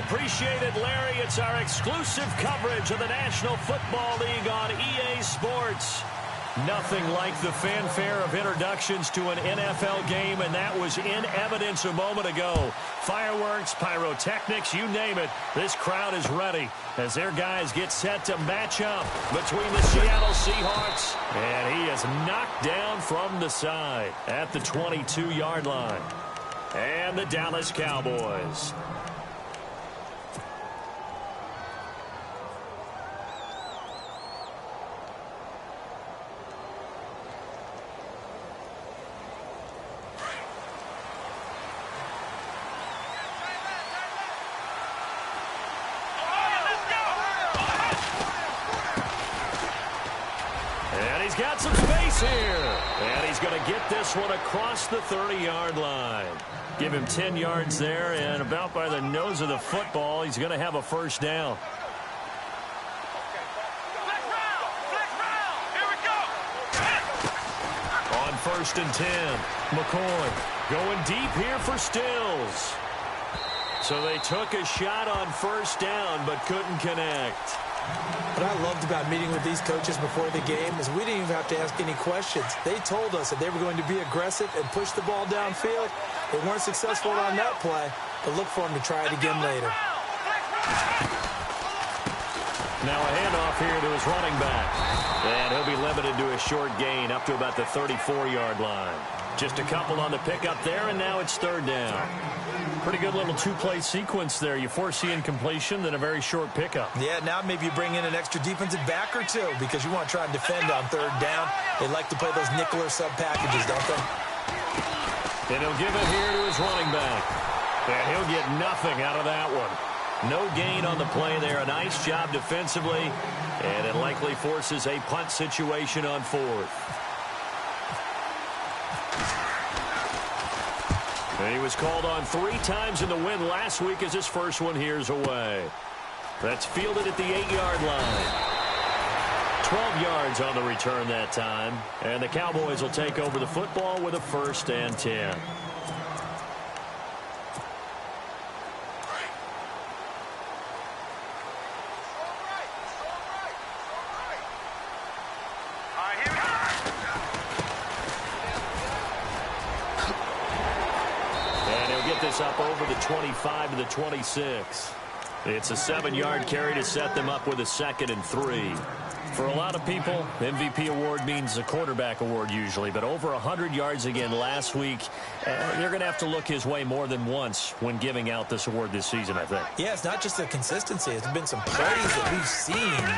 Appreciate it, Larry. It's our exclusive coverage of the National Football League on EA Sports. Nothing like the fanfare of introductions to an NFL game, and that was in evidence a moment ago. Fireworks, pyrotechnics, you name it. This crowd is ready as their guys get set to match up between the Seattle Seahawks, and he is knocked down from the side at the 22-yard line. And the Dallas Cowboys. Got some space here, and he's going to get this one across the 30-yard line. Give him 10 yards there, and about by the nose of the football, he's going to have a first down. On 1st and 10, McCoy going deep here for Stills. So they took a shot on first down, but couldn't connect. What I loved about meeting with these coaches before the game is we didn't even have to ask any questions. They told us that they were going to be aggressive and push the ball downfield. They weren't successful on that play, but look for them to try it again later. Now a handoff here to his running back. And he'll be limited to a short gain up to about the 34-yard line. Just a couple on the pickup there, and now it's 3rd down. Pretty good little two-play sequence there. You foresee incompletion, then a very short pickup. Yeah, now maybe you bring in an extra defensive back or two because you want to try and defend on 3rd down. They like to play those nickel or sub packages, don't they? And he'll give it here to his running back. And he'll get nothing out of that one. No gain on the play there. A nice job defensively. And it likely forces a punt situation on 4th. And he was called on 3 times in the win last week as his first one here's away. That's fielded at the 8-yard line. 12 yards on the return that time. And the Cowboys will take over the football with a 1st and 10. Up over the 25 to the 26. It's a 7-yard carry to set them up with a 2nd and 3. For a lot of people, MVP award means a quarterback award usually, but over 100 yards again last week. You're going to have to look his way more than once when giving out this award this season, I think. Yeah, it's not just the consistency. It's been some plays that we've seen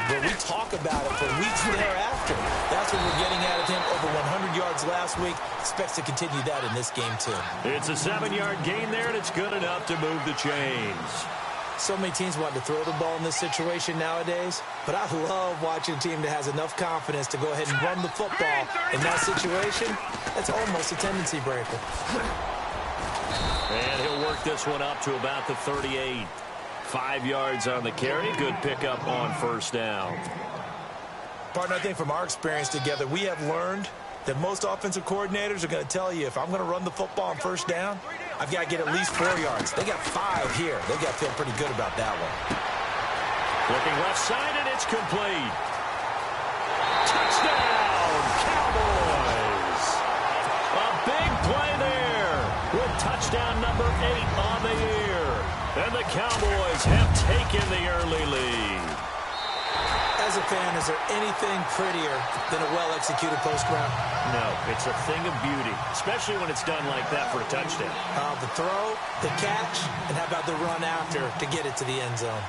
where we talk about it for weeks thereafter. That's what we're getting out of him. Over 100 yards last week. Expects to continue that in this game, too. It's a 7-yard gain there, and it's good enough to move the chains. So many teams want to throw the ball in this situation nowadays, but I love watching a team that has enough confidence to go ahead and run the football in that situation. That's almost a tendency breaker. And he'll work this one up to about the 38. 5 yards on the carry. Good pickup on 1st down. Partner, I think from our experience together, we have learned that most offensive coordinators are going to tell you if I'm going to run the football on 1st down, I've got to get at least 4 yards. They got 5 here. They've got to feel pretty good about that one. Looking left side, and it's complete. Touchdown, Cowboys. A big play there with touchdown number 8 on the year. And the Cowboys have taken the early lead. As a fan, is there anything prettier than a well-executed post route? No, it's a thing of beauty, especially when it's done like that for a touchdown. The throw, the catch, and how about the run after to get it to the end zone?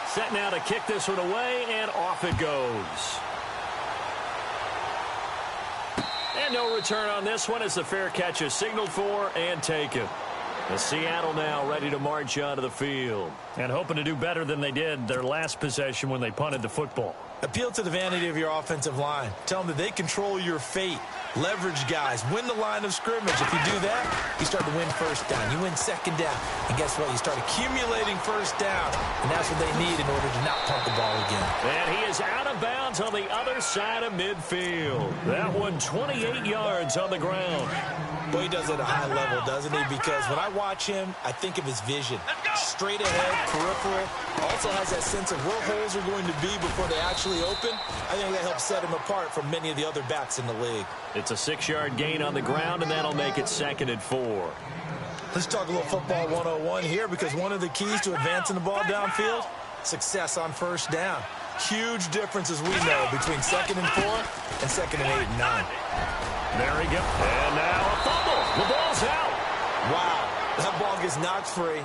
Set now to kick this one away, and off it goes. And no return on this one as the fair catch is signaled for and taken. The Seattle now ready to march onto the field and hoping to do better than they did their last possession when they punted the football. Appeal to the vanity of your offensive line. Tell them that they control your fate. Leverage guys. Win the line of scrimmage. If you do that, you start to win 1st down. You win 2nd down. And guess what? You start accumulating 1st down. And that's what they need in order to not punt the ball again. And he is out of bounds on the other side of midfield. That one 28 yards on the ground. Boy, he does it at a high level, doesn't he? Because when I watch him, I think of his vision. straight ahead, peripheral. Also has that sense of where holes are going to be before they actually open. I think that helps set him apart from many of the other backs in the league. It's a 6-yard gain on the ground, and that'll make it 2nd and 4. Let's talk a little football 101 here, because one of the keys to advancing the ball downfield, success on first down. Huge difference, as we know, between 2nd and 4 and 2nd and 8 and 9. There he goes. And now a fumble. The ball's out. Wow. That ball gets knocked free,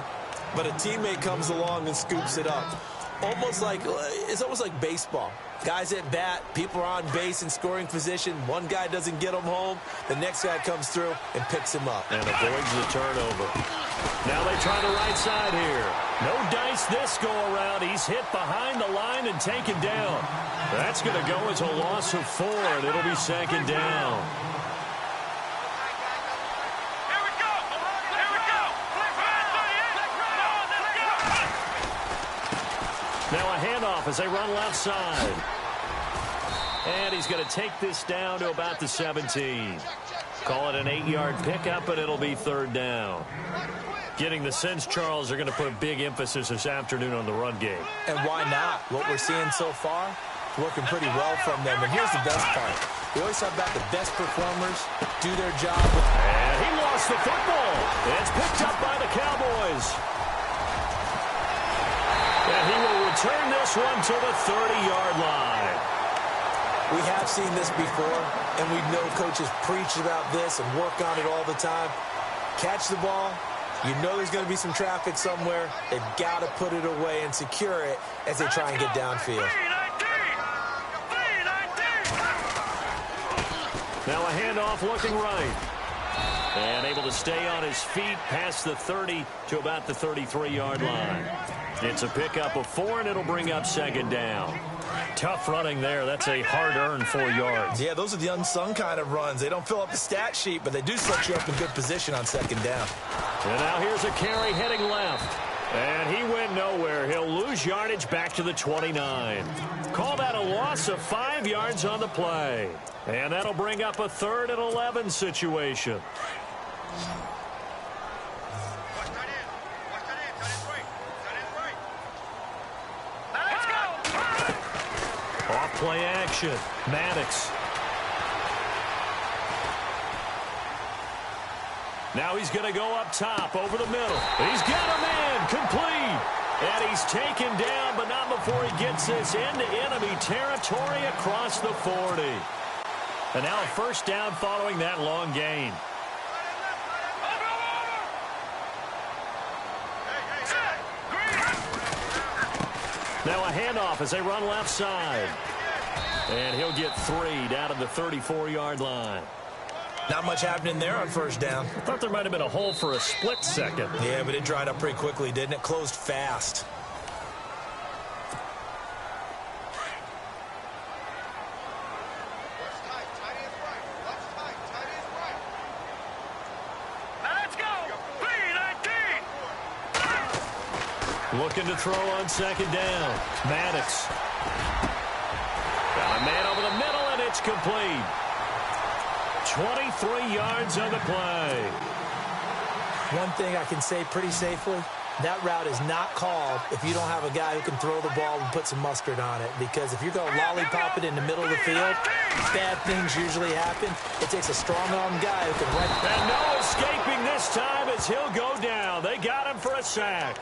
but a teammate comes along and scoops it up. It's almost like baseball. Guys at bat, people are on base in scoring position. One guy doesn't get him home. The next guy comes through and picks him up. And avoids the turnover. Now they try the right side here. No dice this go-around. He's hit behind the line and taken down. That's going to go as a loss of 4, and it'll be 2nd down. Now a handoff as they run left side. And he's going to take this down to about the 17. Call it an 8-yard pickup, and it'll be 3rd down. Getting the sense, Charles, they're going to put a big emphasis this afternoon on the run game. And why not? What we're seeing so far, working pretty well from them. And here's the best part. We always talk about the best performers do their job. And he lost the football. It's picked up by the Cowboys. And he will return this one to the 30-yard line. We have seen this before, and we know coaches preach about this and work on it all the time. Catch the ball. You know there's going to be some traffic somewhere. They've got to put it away and secure it as they try and get downfield. Now a handoff looking right. And able to stay on his feet past the 30 to about the 33-yard line. It's a pickup of 4, and it'll bring up 2nd down. Tough running there. That's a hard-earned 4 yards. Yeah, those are the unsung kind of runs. They don't fill up the stat sheet, but they do set you up in good position on 2nd down. And now here's a carry heading left. And he went nowhere. He'll lose yardage back to the 29. Call that a loss of 5 yards on the play. And that'll bring up a 3rd and 11 situation. Off play action. Maddox. Now he's going to go up top over the middle. He's got a man complete. And he's taken down, but not before he gets this into enemy territory across the 40. And now a 1st down following that long gain. Now a handoff as they run left side. And he'll get 3 down to the 34-yard line. Not much happening there on 1st down. I thought there might have been a hole for a split second. Yeah, but it dried up pretty quickly, didn't it? Closed fast. Looking to throw on 2nd down. Maddox. Got a man over the middle, and it's complete. 23 yards on the play. One thing I can say pretty safely, that route is not called if you don't have a guy who can throw the ball and put some mustard on it. Because if you're going to lollipop it in the middle of the field, bad things usually happen. It takes a strong-arm guy who can right. And no escaping this time as he'll go down. They got him for a sack.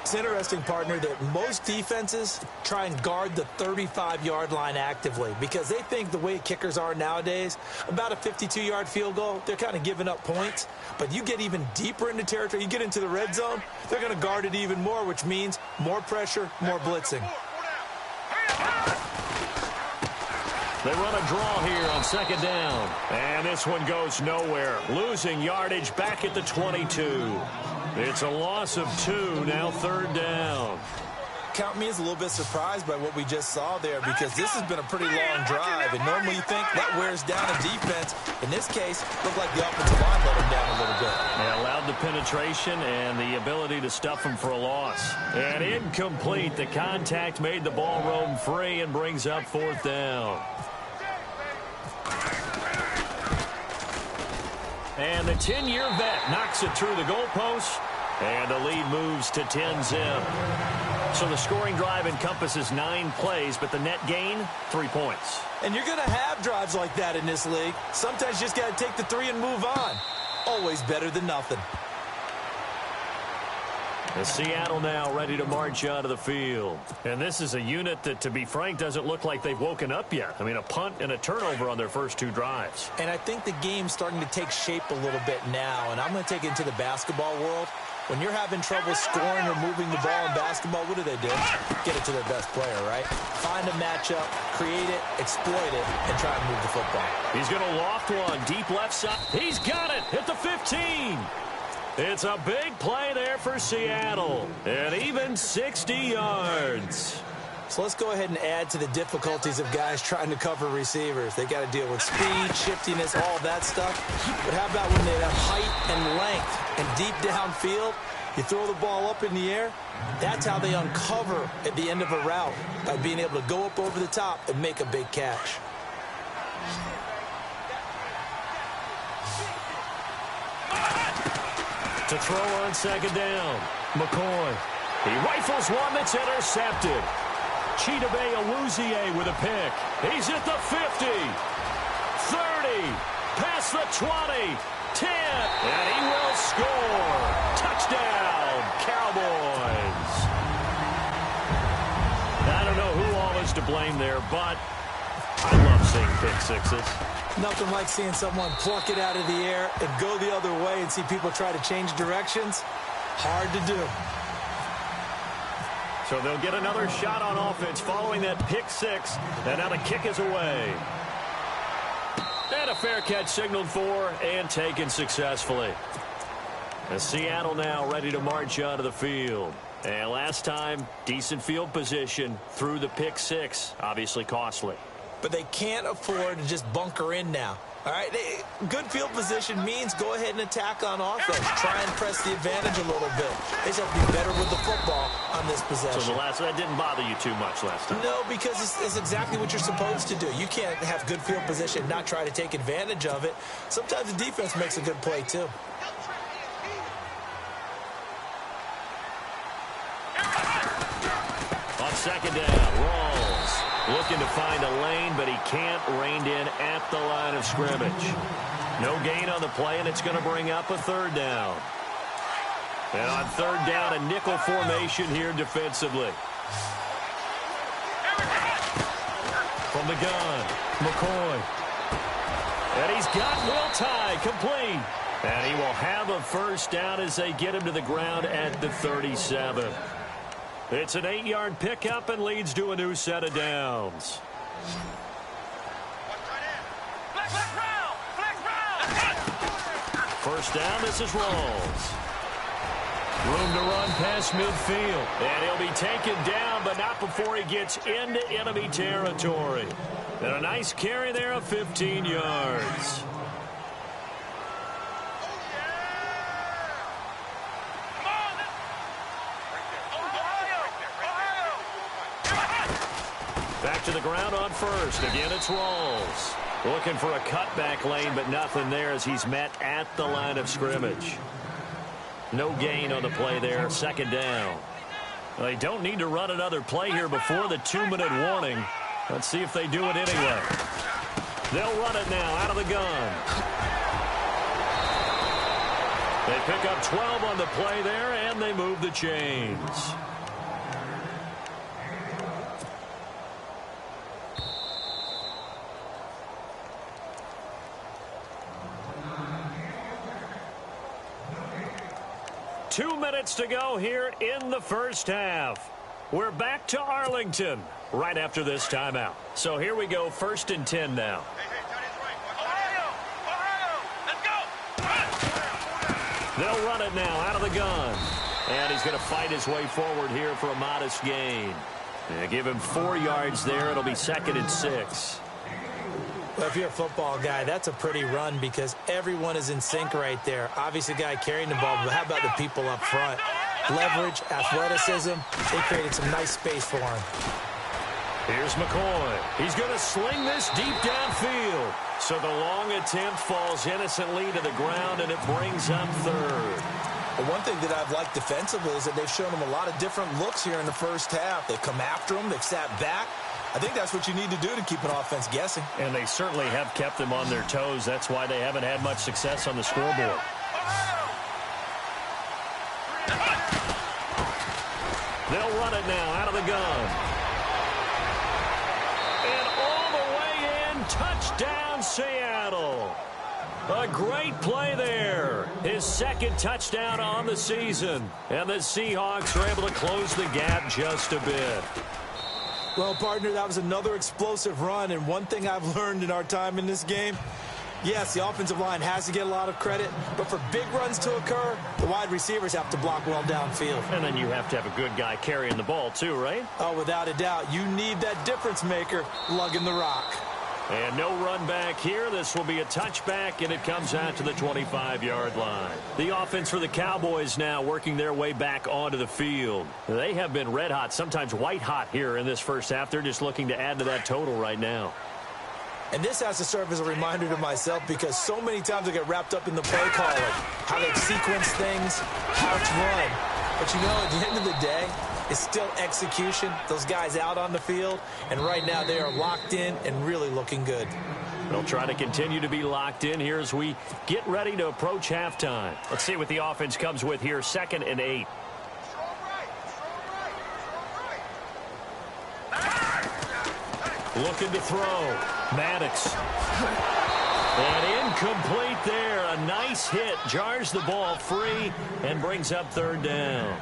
It's interesting, partner, that most defenses try and guard the 35-yard line actively because they think the way kickers are nowadays, about a 52-yard field goal, they're kind of giving up points. But you get even deeper into territory, you get into the red zone, they're going to guard it even more, which means more pressure, more blitzing. They run a draw here on 2nd down. And this one goes nowhere. Losing yardage back at the 22. It's a loss of 2, now 3rd down. Count me as a little bit surprised by what we just saw there because this has been a pretty long drive, and normally you think that wears down a defense. In this case, looked like the offensive line let him down a little bit. They allowed the penetration and the ability to stuff him for a loss. And incomplete. The contact made the ball roam free and brings up 4th down. And the 10-year vet knocks it through the goalpost. And the lead moves to 10-zip. So the scoring drive encompasses 9 plays, but the net gain, 3 points. And you're going to have drives like that in this league. Sometimes you just got to take the 3 and move on. Always better than nothing. And Seattle now ready to march onto the field. And this is a unit that, to be frank, doesn't look like they've woken up yet. I mean, a punt and a turnover on their first 2 drives. And I think the game's starting to take shape a little bit now. And I'm going to take it into the basketball world. When you're having trouble scoring or moving the ball in basketball, what do? Get it to their best player, right? Find a matchup, create it, exploit it, and try to move the football. He's going to loft one, deep left side. He's got it at the 15. It's a big play there for Seattle, and even 60 yards. So let's go ahead and add to the difficulties of guys trying to cover receivers. They got to deal with speed, shiftiness, all that stuff. But how about when they have height and length and deep downfield? You throw the ball up in the air. That's how they uncover at the end of a route, by being able to go up over the top and make a big catch. To throw on second down, McCoy. He rifles one that's intercepted. Chidobe Awuzie with a pick. He's at the 50, 30, past the 20, 10, and he will score. Touchdown, Cowboys. I don't know who all is to blame there, but I love seeing pick sixes. Nothing like seeing someone pluck it out of the air and go the other way and see people try to change directions. Hard to do. So they'll get another shot on offense following that pick six, and now the kick is away. And a fair catch signaled for and taken successfully. And Seattle now ready to march onto the field. And last time, decent field position through the pick six, obviously costly. But they can't afford to just bunker in now. All right, good field position means go ahead and attack on offense. Try and press the advantage a little bit. They just have to be better with the football on this possession. So that didn't bother you too much last time? No, because it's exactly what you're supposed to do. You can't have good field position, not try to take advantage of it. Sometimes the defense makes a good play, too. On second down, Rawls looking to find a lane, but he can't, reined in at the line of scrimmage. No gain on the play, and it's going to bring up a third down. And on third down, a nickel formation here defensively. From the gun, McCoy. And he's got Will Tye complete. And he will have a first down as they get him to the ground at the 37. It's an 8-yard pickup and leads to a new set of downs. First down, this is Rawls. Room to run past midfield. And he'll be taken down, but not before he gets into enemy territory. And a nice carry there of 15 yards. Back to the ground on first. Again, it's Rawls. Looking for a cutback lane, but nothing there as he's met at the line of scrimmage. No gain on the play there. Second down. Well, they don't need to run another play here before the 2-minute warning. Let's see if they do it anyway. They'll run it now out of the gun. They pick up 12 on the play there, and they move the chains. Two minutes to go here in the first half. We're back to Arlington right after this timeout. So here we go, 1st and 10 now. They'll run it now out of the gun. And he's going to fight his way forward here for a modest gain. Give him 4 yards there. It'll be 2nd and 6. Well, if you're a football guy, that's a pretty run because everyone is in sync right there. Obviously, the guy carrying the ball, but how about the people up front? Leverage, athleticism, they created some nice space for him. Here's McCoy. He's going to sling this deep downfield. So the long attempt falls innocently to the ground, and it brings up third. Well, one thing that I've liked defensively is that they've shown them a lot of different looks here in the first half. They've come after them. They've sat back. I think that's what you need to do to keep an offense guessing. And they certainly have kept them on their toes. That's why they haven't had much success on the scoreboard. They'll run it now out of the gun. And all the way in, touchdown Seattle. A great play there. His second touchdown on the season. And the Seahawks are able to close the gap just a bit. Well, partner, that was another explosive run. And one thing I've learned in our time in this game, yes, the offensive line has to get a lot of credit, but for big runs to occur, the wide receivers have to block well downfield. And then you have to have a good guy carrying the ball too, right? Oh, without a doubt. You need that difference maker lugging the rock. And no run back here. This will be a touchback, and it comes out to the 25-yard line. The offense for the Cowboys now working their way back onto the field. They have been red hot, sometimes white hot here in this first half. They're just looking to add to that total right now. And this has to serve as a reminder to myself because so many times I get wrapped up in the play calling, how they sequence things, how it's run. But you know, at the end of the day, it's still execution. Those guys out on the field, and right now they are locked in and really looking good. They'll try to continue to be locked in here as we get ready to approach halftime. Let's see what the offense comes with here, 2nd and 8. Looking to throw. Maddox. And incomplete there. A nice hit. Jars the ball free and brings up 3rd down.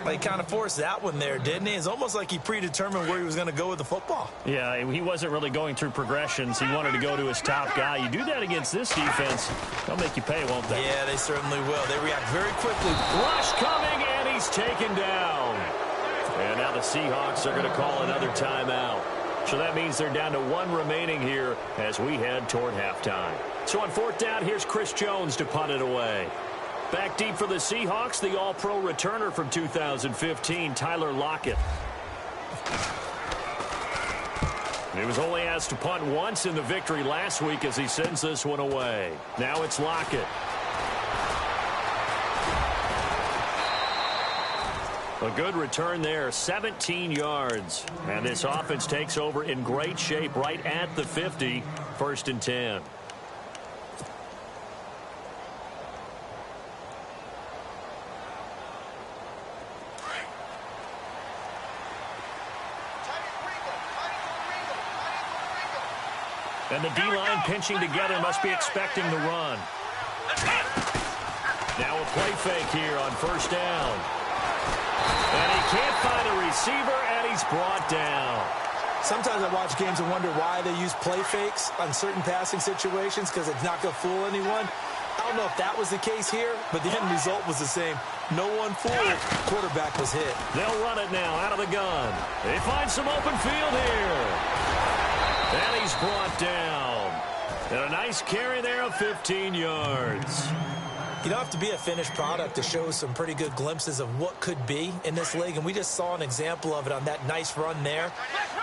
Well, he kind of forced that one there, didn't he? It's almost like he predetermined where he was going to go with the football. Yeah, he wasn't really going through progressions. He wanted to go to his top guy. You do that against this defense, they'll make you pay, won't they? Yeah, they certainly will. They react very quickly. Rush coming, and he's taken down. And now the Seahawks are going to call another timeout. So that means they're down to 1 remaining here as we head toward halftime. So on 4th down, here's Chris Jones to punt it away. Back deep for the Seahawks, the All-Pro returner from 2015, Tyler Lockett. He was only asked to punt once in the victory last week as he sends this one away. Now it's Lockett. A good return there, 17 yards. And this offense takes over in great shape right at the 50, 1st and 10. And the D-line pinching together must be expecting the run. Now a play fake here on 1st down. And he can't find a receiver, and he's brought down. Sometimes I watch games and wonder why they use play fakes on certain passing situations because it's not going to fool anyone. I don't know if that was the case here, but the end result was the same. No one fooled. Quarterback was hit. They'll run it now out of the gun. They find some open field here. And he's brought down. And a nice carry there of 15 yards. You don't have to be a finished product to show some pretty good glimpses of what could be in this league, and we just saw an example of it on that nice run there.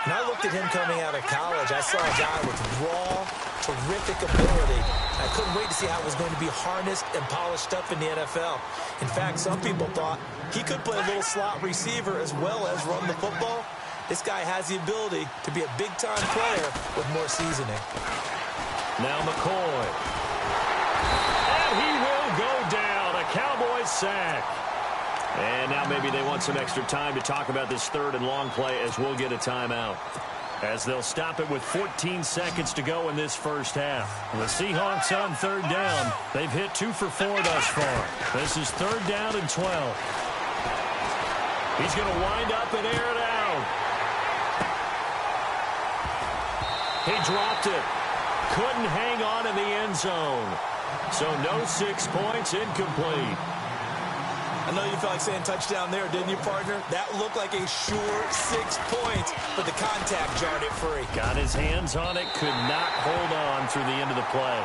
And I looked at him coming out of college. I saw a guy with raw, terrific ability. I couldn't wait to see how it was going to be harnessed and polished up in the NFL. In fact, some people thought he could play a little slot receiver as well as run the football. This guy has the ability to be a big-time player with more seasoning. Now McCoy. And he will go down. A Cowboys sack. And now maybe they want some extra time to talk about this 3rd and long play as we'll get a timeout. As they'll stop it with 14 seconds to go in this first half. The Seahawks on 3rd down. They've hit 2 for 4 thus far. This is 3rd down and 12. He's going to wind up and air it out. He dropped it. Couldn't hang on in the end zone. So no 6 points, incomplete. I know you felt like saying touchdown there, didn't you, partner? That looked like a sure 6 points, but the contact jarred it free. Got his hands on it, could not hold on through the end of the play.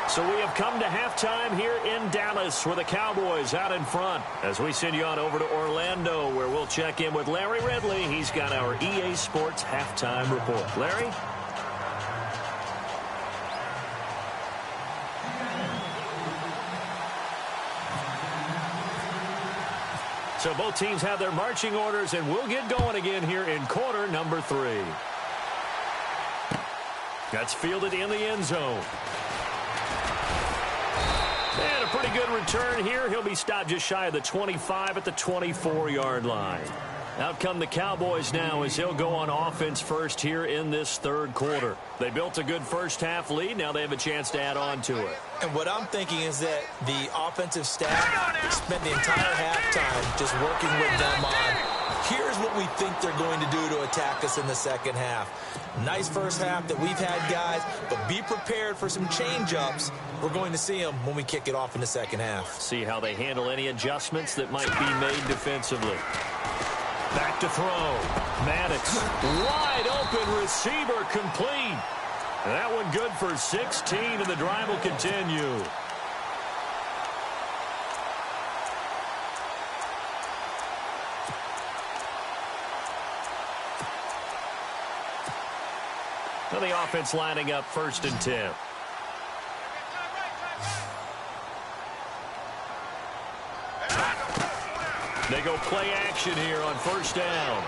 So we have come to halftime here in Dallas with the Cowboys out in front. As we send you on over to Orlando, where we'll check in with Larry Ridley. He's got our EA Sports halftime report. Larry? So both teams have their marching orders, and we'll get going again here in quarter number 3. That's fielded in the end zone. And a pretty good return here. He'll be stopped just shy of the 25 at the 24-yard line. Out come the Cowboys now as he'll go on offense first here in this third quarter. They built a good first-half lead. Now they have a chance to add on to it. And what I'm thinking is that the offensive staff spent the entire halftime just working with them on, here's what we think they're going to do to attack us in the second half. Nice first half that we've had, guys, but be prepared for some change-ups. We're going to see them when we kick it off in the second half. See how they handle any adjustments that might be made defensively. Back to throw. Maddox, wide open receiver, complete. And that one good for 16, and the drive will continue. Now the offense lining up 1st and 10. They go play action here on 1st down.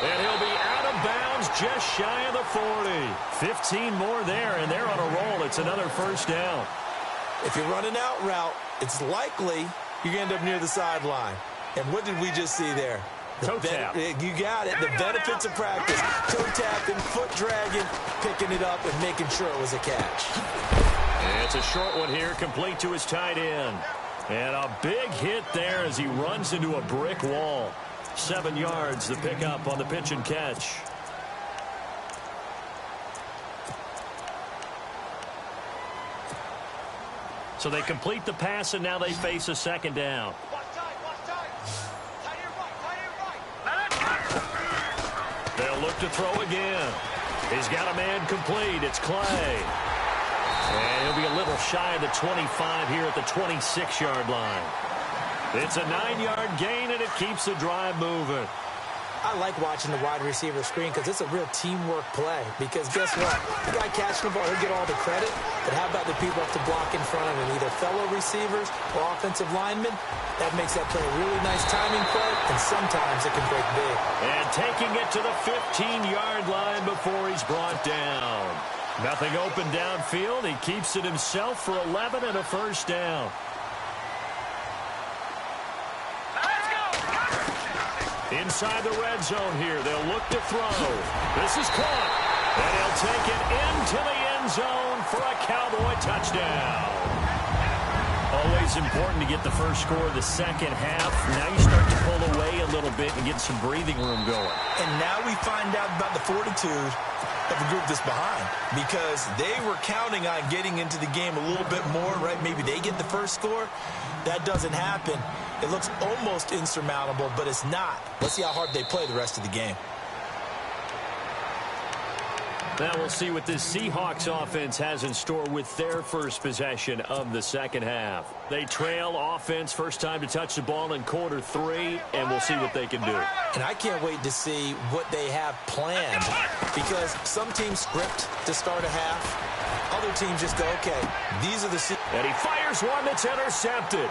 And he'll be out of bounds just shy of the 40. 15 more there, and they're on a roll. It's another 1st down. If you're running out route, it's likely you're going to end up near the sideline. And what did we just see there? Toe tap. You got it. The benefits of practice. Toe tapping, foot dragging, picking it up, and making sure it was a catch. And it's a short one here, complete to his tight end. And a big hit there as he runs into a brick wall. 7 yards to pick up on the pitch and catch. So they complete the pass, and now they face a 2nd down. They'll look to throw again. He's got a man complete. It's Clay. And he'll be a little shy of the 25 here at the 26-yard line. It's a 9-yard gain, and it keeps the drive moving. I like watching the wide receiver screen because it's a real teamwork play. Because guess what? The guy catching the ball, he'll get all the credit. But how about the people up to block in front of him, either fellow receivers or offensive linemen? That makes that play a really nice timing play, and sometimes it can break big. And taking it to the 15-yard line before he's brought down. Nothing open downfield. He keeps it himself for 11 and a 1st down. Inside the red zone here. They'll look to throw. This is caught. And he'll take it into the end zone for a Cowboy touchdown. Always important to get the first score of the second half. Now you start to pull away a little bit and get some breathing room going. And now we find out about the fortitude of the group that's behind, because they were counting on getting into the game a little bit more, right? Maybe they get the first score. That doesn't happen. It looks almost insurmountable, but it's not. Let's see how hard they play the rest of the game. Now we'll see what this Seahawks offense has in store with their first possession of the second half. They trail offense, first time to touch the ball in quarter 3, and we'll see what they can do. And I can't wait to see what they have planned, because some teams script to start a half. Other teams just go, okay, these are the... And he fires one that's intercepted.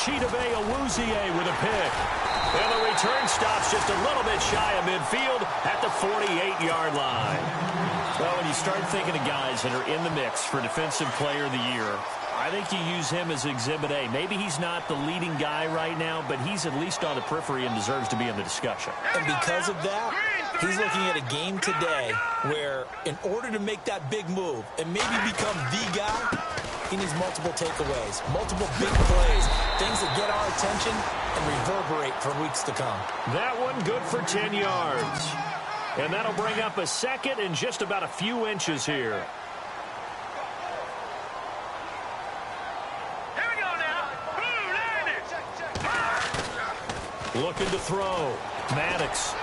Chidobe Awuzie with a pick. And the return stops just a little bit shy of midfield at the 48-yard line. Well, when you start thinking of guys that are in the mix for Defensive Player of the Year, I think you use him as Exhibit A. Maybe he's not the leading guy right now, but he's at least on the periphery and deserves to be in the discussion. And because of that, he's looking at a game today where in order to make that big move and maybe become the guy, he needs multiple takeaways, multiple big plays, things that get our attention and reverberate for weeks to come. That one good for 10 yards. And that'll bring up a 2nd and just about a few inches here. Here we go now. Looking to throw. Maddox.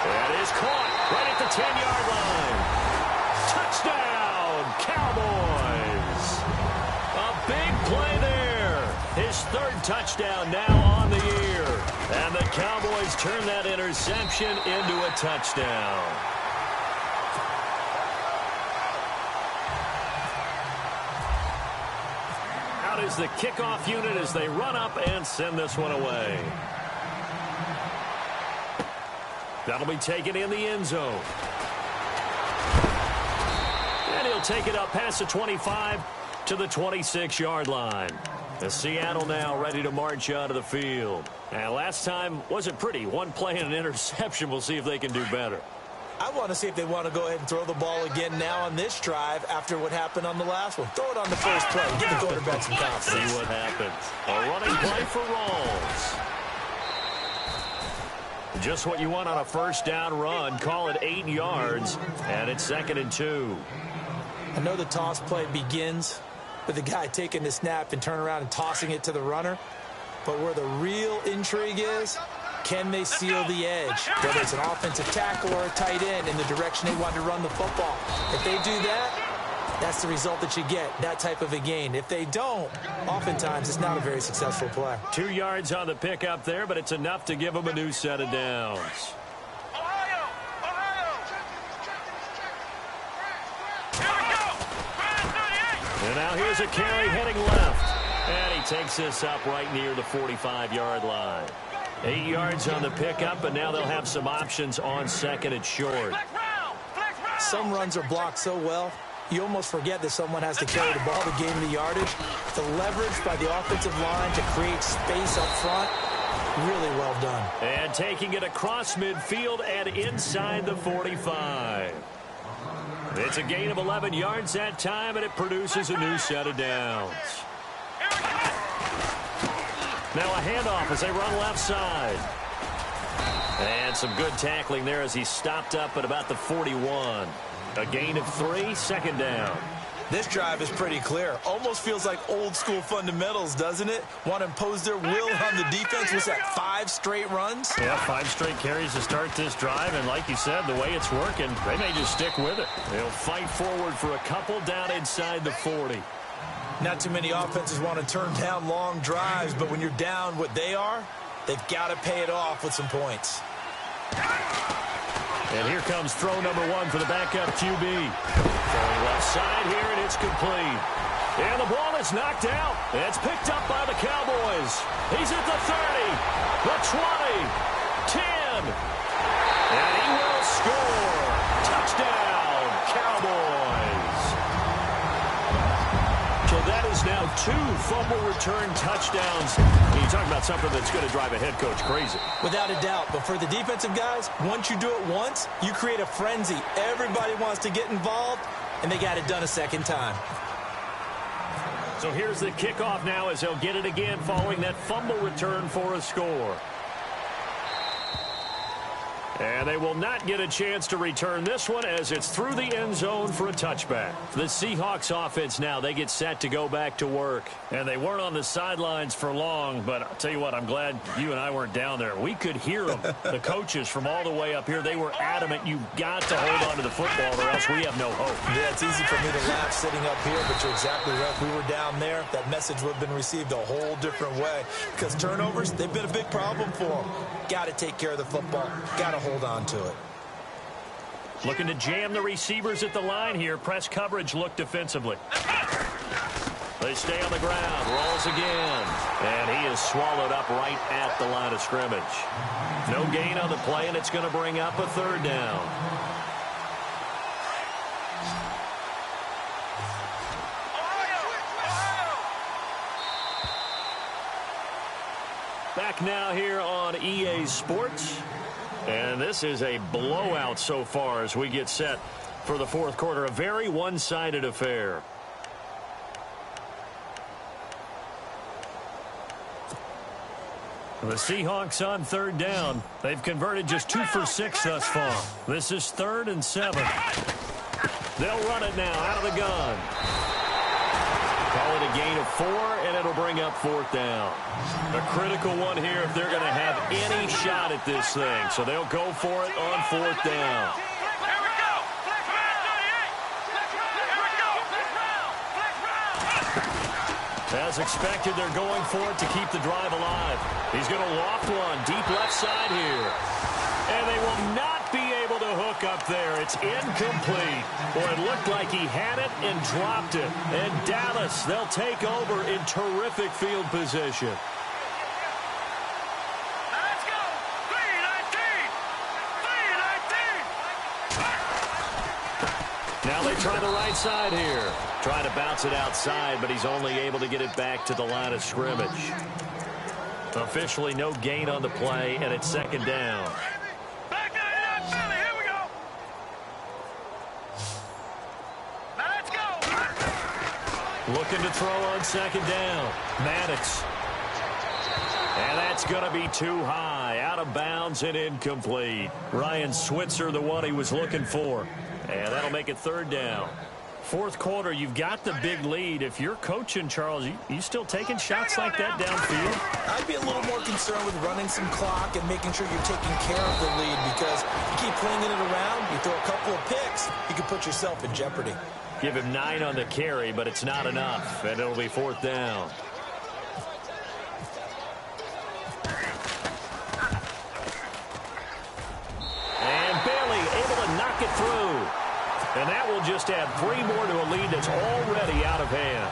That is caught right at the 10-yard line. Touchdown, Cowboys. A big play there. His 3rd touchdown now on the year. And the Cowboys turn that interception into a touchdown. Out is the kickoff unit as they run up and send this one away. That'll be taken in the end zone. And he'll take it up past the 25 to the 26-yard line. The Seattle now ready to march out of the field. And last time wasn't pretty. One play and an interception. We'll see if they can do better. I want to see if they want to go ahead and throw the ball again now on this drive after what happened on the last one. Throw it on the first play. Give the quarterback some confidence. See what happens. A running play for Rawls. Just what you want on a first down run. Call it 8 yards, and it's 2nd and 2. I know the toss play begins with the guy taking the snap and turn around and tossing it to the runner. But where the real intrigue is, can they seal the edge? Whether it's an offensive tackle or a tight end in the direction they want to run the football. If they do that, that's the result that you get, that type of a gain. If they don't, oftentimes it's not a very successful play. 2 yards on the pickup there, but it's enough to give them a new set of downs. And now here's a carry heading left. And he takes this up right near the 45-yard line. 8 yards on the pickup, and now they'll have some options on 2nd and short. Some runs are blocked so well, you almost forget that someone has to carry the ball to gain the yardage. The leverage by the offensive line to create space up front, really well done. And taking it across midfield and inside the 45. It's a gain of 11 yards that time, and it produces a new set of downs. Now a handoff as they run left side. And some good tackling there as he stopped up at about the 41. A gain of 3, 2nd down. This drive is pretty clear. Almost feels like old school fundamentals, doesn't it? Want to impose their will on the defense. Was that 5 straight runs? Yeah, 5 straight carries to start this drive. And like you said, the way it's working, they may just stick with it. They'll fight forward for a couple down inside the 40. Not too many offenses want to turn down long drives, but when you're down what they are, they've got to pay it off with some points. And here comes throw number 1 for the backup QB. Throwing left side here, and it's complete. And the ball is knocked out. It's picked up by the Cowboys. He's at the 30, the 20, 10. And he will score. Touchdown, Cowboys. So that is now 2 fumble return touchdowns. You talk about something that's going to drive a head coach crazy. Without a doubt. But for the defensive guys, once you do it once, you create a frenzy. Everybody wants to get involved, and they got it done a second time. So here's the kickoff now as they'll get it again following that fumble return for a score. And they will not get a chance to return this one as it's through the end zone for a touchback. The Seahawks offense now, they get set to go back to work. And they weren't on the sidelines for long, but I'll tell you what, I'm glad you and I weren't down there. We could hear them, the coaches from all the way up here. They were adamant, you've got to hold on to the football or else we have no hope. Yeah, it's easy for me to laugh sitting up here, but you're exactly right. If we were down there, that message would have been received a whole different way. Because turnovers, they've been a big problem for them. Got to take care of the football. Got to hold on to it. Looking to jam the receivers at the line here. Press coverage look defensively. They stay on the ground. Rolls again. And he is swallowed up right at the line of scrimmage. No gain on the play, and it's going to bring up a 3rd down. Back now here on EA Sports. And this is a blowout so far as we get set for the 4th quarter. A very one-sided affair. The Seahawks on 3rd down. They've converted just 2 for 6 thus far. This is 3rd and 7. They'll run it now out of the gun. Call it a gain of 4, and it'll bring up 4th down. A critical one here if they're going to have any shot at this thing. So they'll go for it on 4th down. As expected, they're going for it to keep the drive alive. He's going to loft one deep left side here. And they will not be able to hook look up there. It's incomplete. Well, it looked like he had it and dropped it. And Dallas, they'll take over in terrific field position. Let's go. 3-19. Now they try the right side here. Trying to bounce it outside, but he's only able to get it back to the line of scrimmage. Officially no gain on the play, and it's second down. Back to the Philly. Here we go. Let's go. Looking to throw on second down. Maddox. And that's going to be too high. Out of bounds and incomplete. Ryan Switzer, the one he was looking for. And that'll make it third down. Fourth quarter, you've got the big lead. If you're coaching, Charles, you still taking shots like that downfield? I'd be a little more concerned with running some clock and making sure you're taking care of the lead, because you keep flinging it around, you throw a couple of picks, you can put yourself in jeopardy. Give him 9 on the carry, but it's not enough, and it'll be fourth down. And Bailey able to knock it through. And that will just add 3 more to a lead that's already out of hand.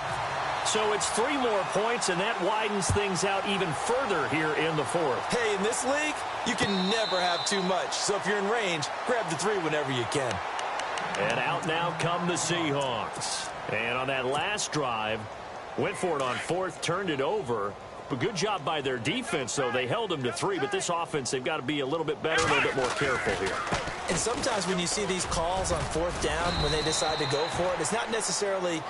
So it's 3 more points, and that widens things out even further here in the fourth. Hey, in this league, you can never have too much. So if you're in range, grab the 3 whenever you can. And out now come the Seahawks. And on that last drive, went for it on fourth, turned it over. But good job by their defense, though. They held them to 3, but this offense, they've got to be a little bit better, a little bit more careful here. And sometimes when you see these calls on fourth down, when they decide to go for it, it's not necessarily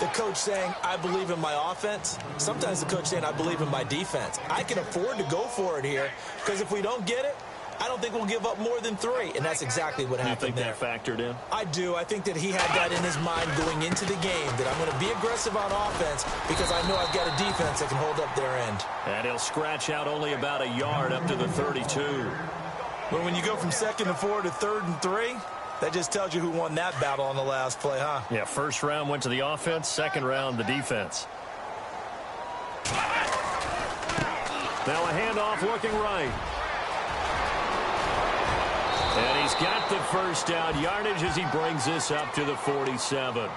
the coach saying, I believe in my offense. Sometimes the coach saying, I believe in my defense. I can afford to go for it here, because if we don't get it, I don't think we'll give up more than 3. And that's exactly what happened there. You think that factored in? I do. I think that he had that in his mind going into the game, that I'm going to be aggressive on offense because I know I've got a defense that can hold up their end. And he'll scratch out only about a yard up to the 32. But when you go from 2nd and 4 to 3rd and 3, that just tells you who won that battle on the last play, huh? Yeah, first round went to the offense, second round the defense. Now a handoff looking right. And he's got the first down yardage as he brings this up to the 47.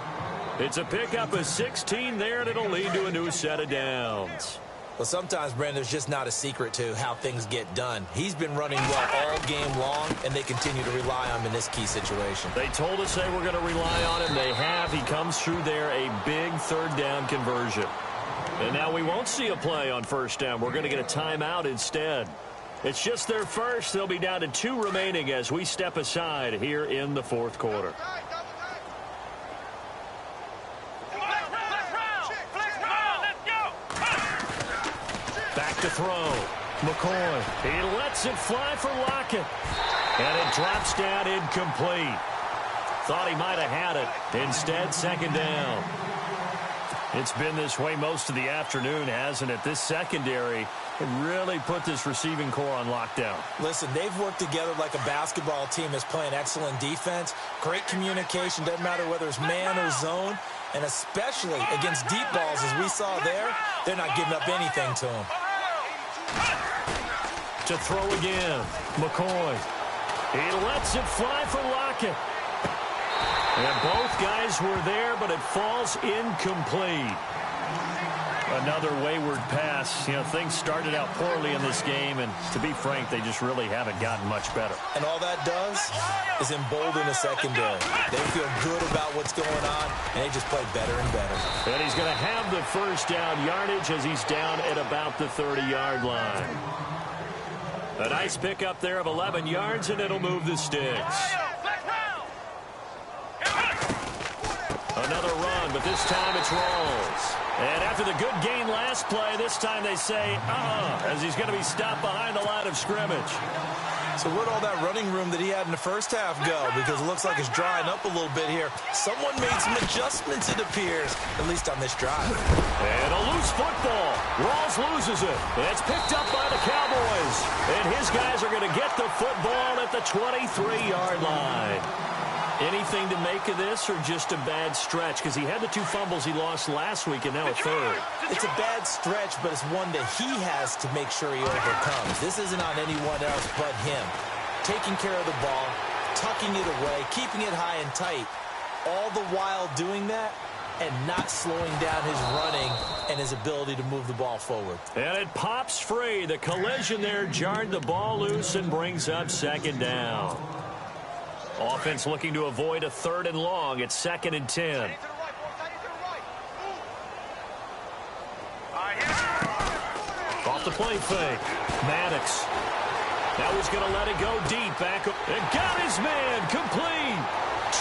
It's a pickup of 16 there, and it'll lead to a new set of downs. Well, sometimes, Brandon, there's just not a secret to how things get done. He's been running well all game long, and they continue to rely on him in this key situation. They told us they were going to rely on him. They have. He comes through there, a big third down conversion. And now we won't see a play on first down. We're going to get a timeout instead. It's just their first. They'll be down to 2 remaining as we step aside here in the fourth quarter. Back to throw. McCoy. He lets it fly for Lockett. And it drops down incomplete. Thought he might have had it. Instead, second down. It's been this way most of the afternoon, hasn't it? This secondary really put this receiving core on lockdown. Listen, they've worked together like a basketball team that's playing excellent defense. Great communication. Doesn't matter whether it's man or zone. And especially against deep balls, as we saw there, they're not giving up anything to them. To throw again. McCoy. He lets it fly for Lockett. And both guys were there, but it falls incomplete. Another wayward pass. You know, things started out poorly in this game, and to be frank, they just really haven't gotten much better. And all that does is embolden the secondary. They feel good about what's going on, and they just play better and better. And he's going to have the first down yardage as he's down at about the 30-yard line. A nice pickup there of 11 yards, and it'll move the sticks. Another run, but this time it's Rawls. And after the good gain last play, this time they say, as he's going to be stopped behind the line of scrimmage. So where'd all that running room that he had in the first half go? Because it looks like it's drying up a little bit here. Someone made some adjustments, it appears, at least on this drive. And a loose football. Rawls loses it. It's picked up by the Cowboys. And his guys are going to get the football at the 23-yard line. Anything to make of this, or just a bad stretch? Because he had the 2 fumbles he lost last week, and now a third. It's a bad stretch, but it's one that he has to make sure he overcomes. This isn't on anyone else but him. Taking care of the ball, tucking it away, keeping it high and tight, all the while doing that and not slowing down his running and his ability to move the ball forward. And it pops free. The collision there jarred the ball loose and brings up second down. Offense looking to avoid a 3rd and long. It's 2nd and 10. Off the play fake. Maddox. Now he's going to let it go deep. Back. And got his man. Complete.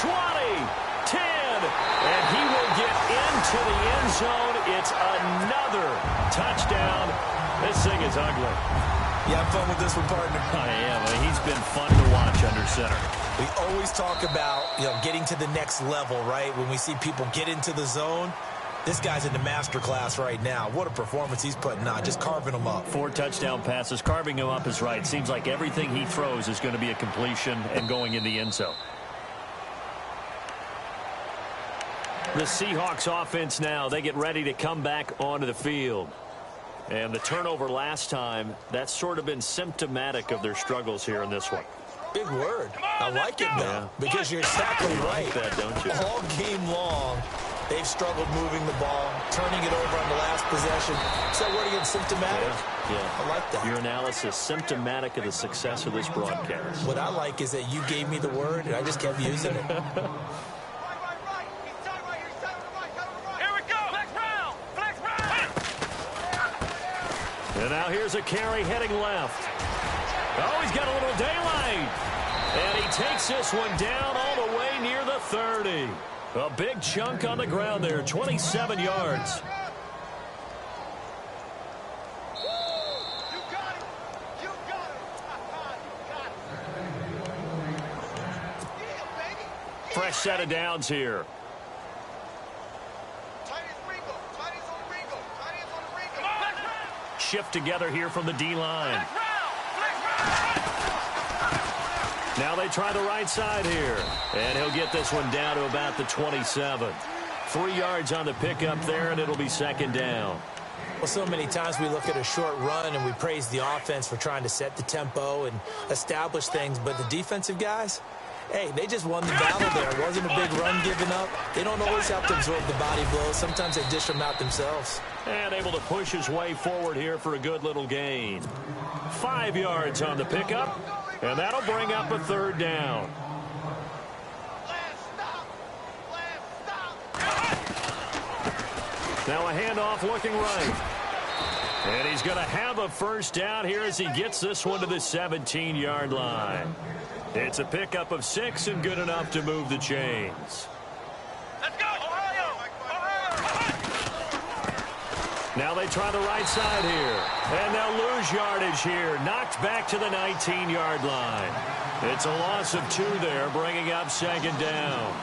20. 10. And he will get into the end zone. It's another touchdown. This thing is ugly. You have fun with this one, partner? I am. He's been fun to watch under center. We always talk about, getting to the next level, right? When we see people get into the zone, this guy's in the master class right now. What a performance he's putting on, just carving them up. 4 touchdown passes. Carving him up is right. Seems like everything he throws is going to be a completion and going in the end zone. The Seahawks offense now, they get ready to come back onto the field. And the turnover last time, that's sort of been symptomatic of their struggles here in this one. Big word. I like it now, because you're exactly right. You like that, don't you? All game long, they've struggled moving the ball, turning it over on the last possession. Is that word again, symptomatic? Yeah. I like that. Your analysis, symptomatic of the success of this broadcast. What I like is that you gave me the word, and I just kept using it. And now here's a carry heading left. Oh, he's got a little daylight. And he takes this one down all the way near the 30. A big chunk on the ground there, 27 yards. Fresh set of downs here. Shift together here from the D-line. Now they try the right side here. And he'll get this one down to about the 27. 3 yards on the pickup there, and it'll be 2nd down. Well, so many times we look at a short run and we praise the offense for trying to set the tempo and establish things. But the defensive guys, hey, they just won the battle there. It wasn't a big run given up. They don't always have to absorb the body blows. Sometimes they dish them out themselves. And able to push his way forward here for a good little gain. 5 yards on the pickup, and that'll bring up a 3rd down. Now a handoff looking right. And he's going to have a 1st down here as he gets this one to the 17-yard line. It's a pickup of 6 and good enough to move the chains. Let's go, Ohio! Now they try the right side here. And they'll lose yardage here. Knocked back to the 19-yard line. It's a loss of 2 there, bringing up 2nd down.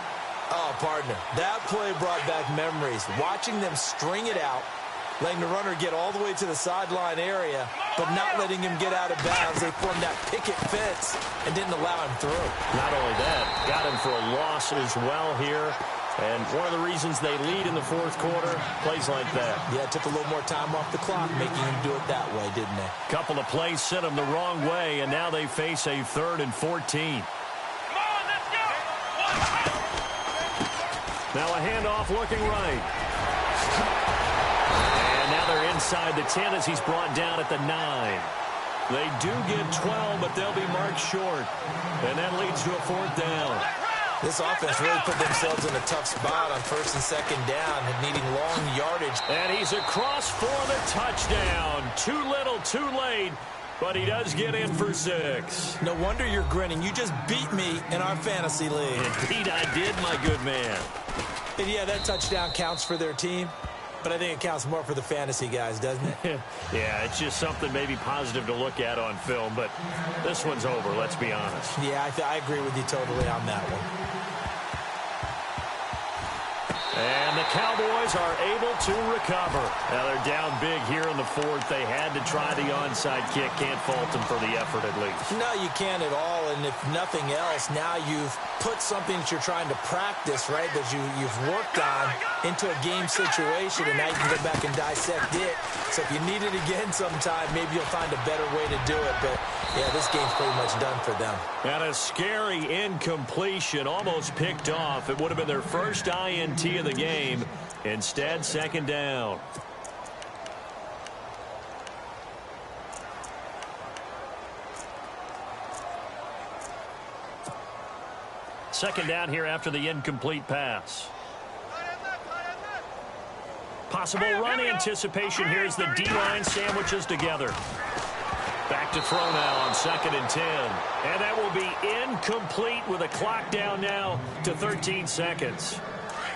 Oh, partner, that play brought back memories. Watching them string it out, letting the runner get all the way to the sideline area, but not letting him get out of bounds. They formed that picket fence and didn't allow him through. Not only that, got him for a loss as well here. And one of the reasons they lead in the 4th quarter, plays like that. Yeah, it took a little more time off the clock, making him do it that way, didn't they? Couple of plays sent them the wrong way, and now they face a 3rd and 14. Come on, let's go! Now a handoff looking right. And now they're inside the 10 as he's brought down at the 9. They do get 12, but they'll be marked short. And that leads to a 4th down. This offense really put themselves in a tough spot on 1st and 2nd down and needing long yardage. And he's across for the touchdown. Too little, too late. But he does get in for 6. No wonder you're grinning. You just beat me in our fantasy league. Indeed I did, my good man. And yeah, that touchdown counts for their team, but I think it counts more for the fantasy guys, doesn't it? Yeah, it's just something maybe positive to look at on film, but this one's over, let's be honest. Yeah, I agree with you totally on that one. And the Cowboys are able to recover. Now they're down big here in the fourth. They had to try the onside kick. Can't fault them for the effort at least. No, you can't at all. And if nothing else, now you've put something that you're trying to practice, right, that you've worked on into a game situation, and now you can go back and dissect it. So if you need it again sometime, maybe you'll find a better way to do it. But, yeah, this game's pretty much done for them. And a scary incompletion, almost picked off. It would have been their first INT of the game. Instead, second down. Second down here after the incomplete pass. Possible run anticipation here as the D-line sandwiches together. Back to throw now on 2nd and 10. And that will be incomplete with a clock down now to 13 seconds.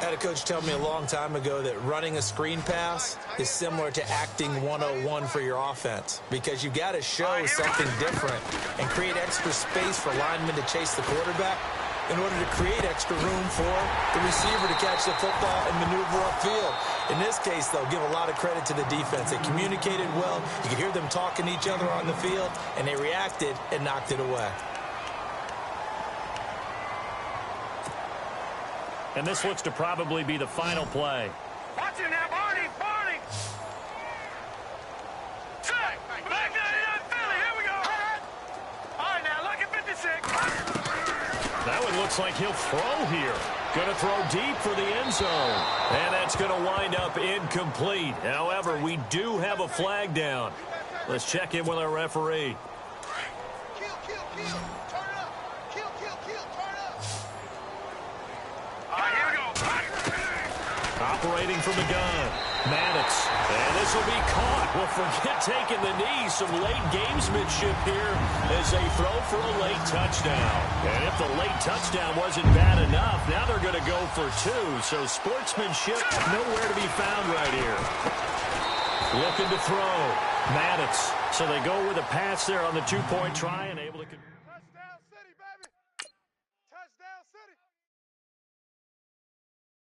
I had a coach tell me a long time ago that running a screen pass is similar to acting 101 for your offense, because you got to show something different and create extra space for linemen to chase the quarterback in order to create extra room for the receiver to catch the football and maneuver upfield. In this case, though, give a lot of credit to the defense. They communicated well. You could hear them talking to each other on the field, and they reacted and knocked it away. And this looks to probably be the final play. Watch it now, Barney, Barney. Check. Back down, Philly. Here we go. All right, now, look at 56. That one looks like he'll throw here. Going to throw deep for the end zone. And that's going to wind up incomplete. However, we do have a flag down. Let's check in with our referee. Kill. Turn it up. Kill. Turn it up. All right, here we go. Operating from the gun, Maddox. And this will be caught. Well, forget taking the knee. Some late gamesmanship here as they throw for a late touchdown. And if the late touchdown wasn't bad enough, now they're going to go for two. So sportsmanship nowhere to be found right here. Looking to throw. Maddox. So they go with a pass there on the two-point try and able to...